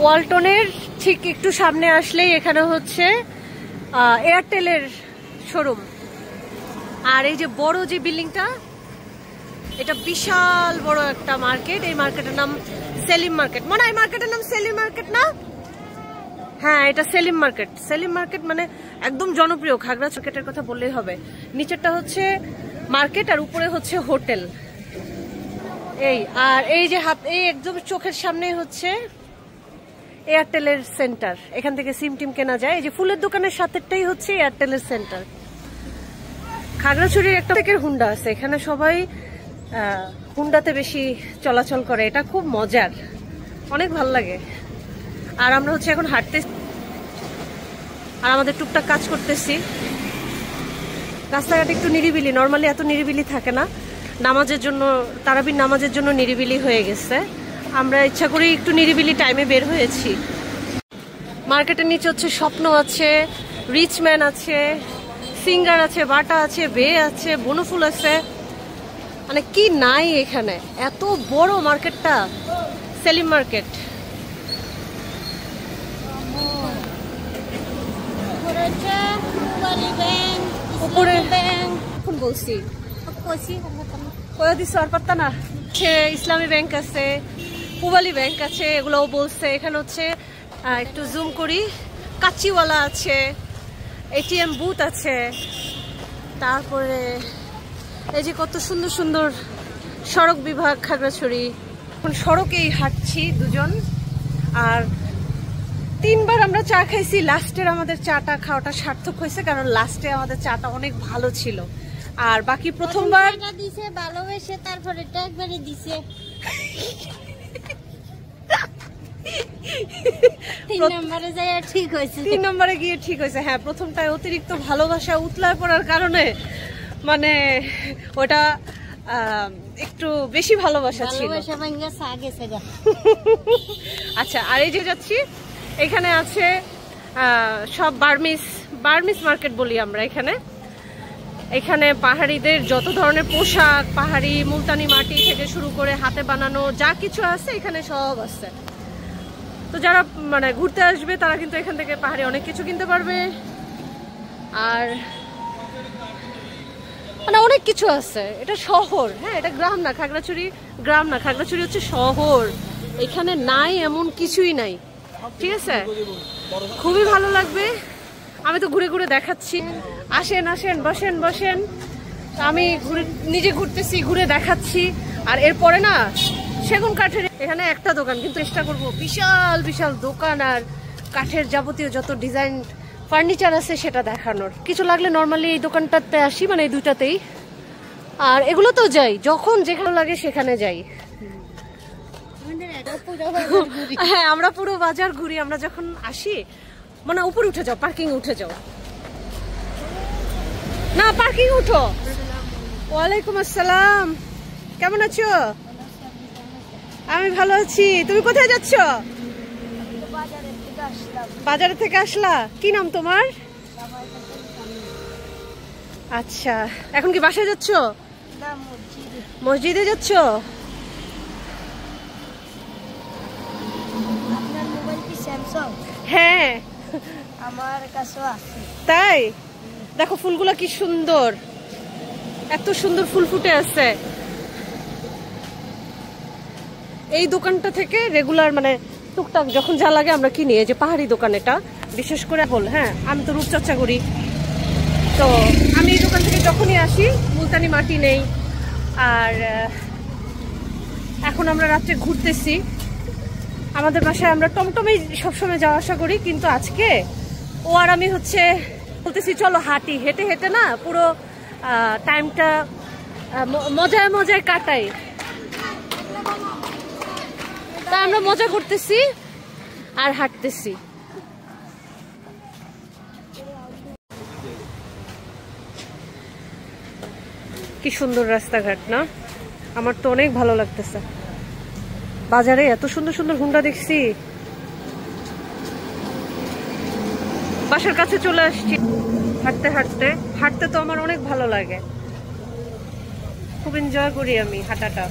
ওয়ালটনের ঠিক একটু সামনে আসলেই এখানে হচ্ছে এয়ারটেলের শোরুম। আর এই যে বড় যে বিল্ডিংটা, এটা বিশাল বড় একটা মার্কেট। এই মার্কেটের নাম সেলিম মার্কেট। মনে হয় মার্কেটের নাম সেলিম মার্কেট না? হ্যাঁ, এটা সেলিম মার্কেট। সেলিম মার্কেট মানে একদম জনপ্রিয়। খাগড়া মার্কেটের কথা বললেই হবে। নিচেরটা হচ্ছে মার্কেট আর উপরে হচ্ছে হোটেল। এই আর এই যে এই একদম চোখের সামনে হচ্ছে এয়ারটেলের সেন্টার। এখান থেকে সিম টিম কেনা যায়। এই যে ফুলের দোকানের সাথেটাই হচ্ছে এয়ারটেলের সেন্টার। খাগড়াছড়ির একটা থেকে হুন্ডা আছে, এখানে সবাই হুন্ডাতে বেশি চলাচল করে। এটা খুব মজার, অনেক ভাল লাগে। আর আমরা হচ্ছে এখন হাঁটতে আর আমাদের টুকটাক কাজ করতেছি। রাস্তাঘাট একটু নিরিবিলি, নর্মালি এত নিরিবিলি থাকে না। নামাজের জন্য, তারাবির নামাজের জন্য নিরিবিলি হয়ে গেছে। আমরা ইচ্ছা করে একটু নিরিবিলি টাইমে বের হয়েছি। মার্কেটের নিচে হচ্ছে স্বপ্ন আছে, রিচম্যান আছে, সিঙ্গার আছে, বাটা আছে, বে আছে, বনফুল আছে, মানে কি নাই এখানে। এত বড় মার্কেটটা সেলিম মার্কেট। উপরে এখন বলছি আর পারতা না। ইসলামী ব্যাংক আছে, পুবালি ব্যাংক আছে, এগুলোও বলছে। এখানে হচ্ছে একটু জুম করি, কাচিওয়ালা আছে, এটিএম বুথ আছে। তারপরে এই যে কত সুন্দর সুন্দর সড়ক বিভাগ খাগড়াছড়ি। এখন সড়কেই হাঁটছি দুজন। আর 3 বার আমরা চা খাইছি। লাস্টের আমাদের চাটা খাওয়াটা সার্থক হয়েছে, কারণ লাস্টে আমাদের চাটা অনেক ভালো ছিল। আর বাকি প্রথমবার দিছে ভালোবেসে, তারপরে একবারে দিছে 3 নম্বরে যায় ঠিক হয়েছে। 3 নম্বরে গিয়ে ঠিক হয়েছে। হ্যাঁ, প্রথমটায় অতিরিক্ত ভালোবাসা উতলায় পড়ার কারণে মানে ওটা একটু বেশি ভালোবাসা ছিল। আচ্ছা, আর এই যে যাচ্ছি, এখানে আছে সব বার্মিস মার্কেট বলি আমরা এখানে। এখানে পাহাড়িদের যত ধরনের পোশাক, পাহাড়ি মুলতানি মাটি থেকে শুরু করে হাতে বানানো যা কিছু আছে এখানে সব আছে। তো যারা মানে ঘুরতে আসবে তারা কিন্তু এখান থেকে পাহাড়ি অনেক কিছু কিনতে পারবে। আর মানে অনেক কিছু আছে। এটা শহর, হ্যাঁ, এটা গ্রাম না। খাগড়াছড়ি গ্রাম না, খাগড়াছড়ি হচ্ছে শহর। এখানে নাই এমন কিছুই নাই, ঠিক আছে? খুবই ভালো লাগবে। আমি তো ঘুরে ঘুরে দেখাচ্ছি। আসেন আসেন, বসেন বসেন। আমি নিজে ঘুরতেছি, ঘুরে দেখাচ্ছি। আর এরপরে না সেগুন কাঠের এখানে একটা দোকান, কিন্তু চেষ্টা করবো বিশাল বিশাল দোকান আর কাঠের যাবতীয় যত ডিজাইন ফার্নিচার আছে সেটা দেখানোর। কিছু লাগলে নর্মালি এই দোকানটাতে আসি, মানে এই দুইটাতেই। আর এগুলো তো যাই, যখন যেখানে লাগে সেখানে যাই। হ্যাঁ, আমরা পুরো বাজার ঘুরি। আমরা যখন আসি মানে উপরে উঠে যাও, পার্কিং উঠে যাও না, পার্কিং উঠো। ওয়ালাইকুম আসসালাম, কেমন আছো? আমি ভালো আছি। তুমি কোথায় যাচ্ছ? বাজার থেকে আসলা। কি নাম তোমার? আচ্ছা, এখন কি বাসায় যাচ্ছ? মসজিদে যাচ্ছ? হ্যাঁ, আমার কাছেও আছে। তাই? দেখো ফুলগুলো কি সুন্দর, এত সুন্দর ফুল ফুটে আছে। এই দোকানটা থেকে রেগুলার মানে টুকটাক যখন যা লাগে আমরা কিনি। এই যে পাহাড়ি দোকান, এটা বিশেষ করে বল। হ্যাঁ, আমি তো রূপচর্চা করি, তো আমি এই দোকান থেকে যখনই আসি মুলতানি মাটি নেই। আর এখন আমরা রাত্রে ঘুরতেছি। আমাদের বাসায় আমরা টমটমেই সবসময় যাওয়া আসা করি, কিন্তু আজকে ও আর আমি হচ্ছে বলতেছি চলো হাঁটি। হেঁটে হেঁটে না পুরো টাইমটা মজায় মজায় কাটাই। তা আমরা মজা করতেছি আর হাঁটতেছি। কি সুন্দর রাস্তাঘাট না? আমার তো অনেক ভালো লাগতেছে। বাজারে এত সুন্দর সুন্দর হুন্ডা দেখছি। বাসার কাছে চলে আসছি হাঁটতে হাঁটতে। হাঁটতে তো আমার অনেক ভালো লাগে, খুব এনজয় করি আমি হাঁটাটা।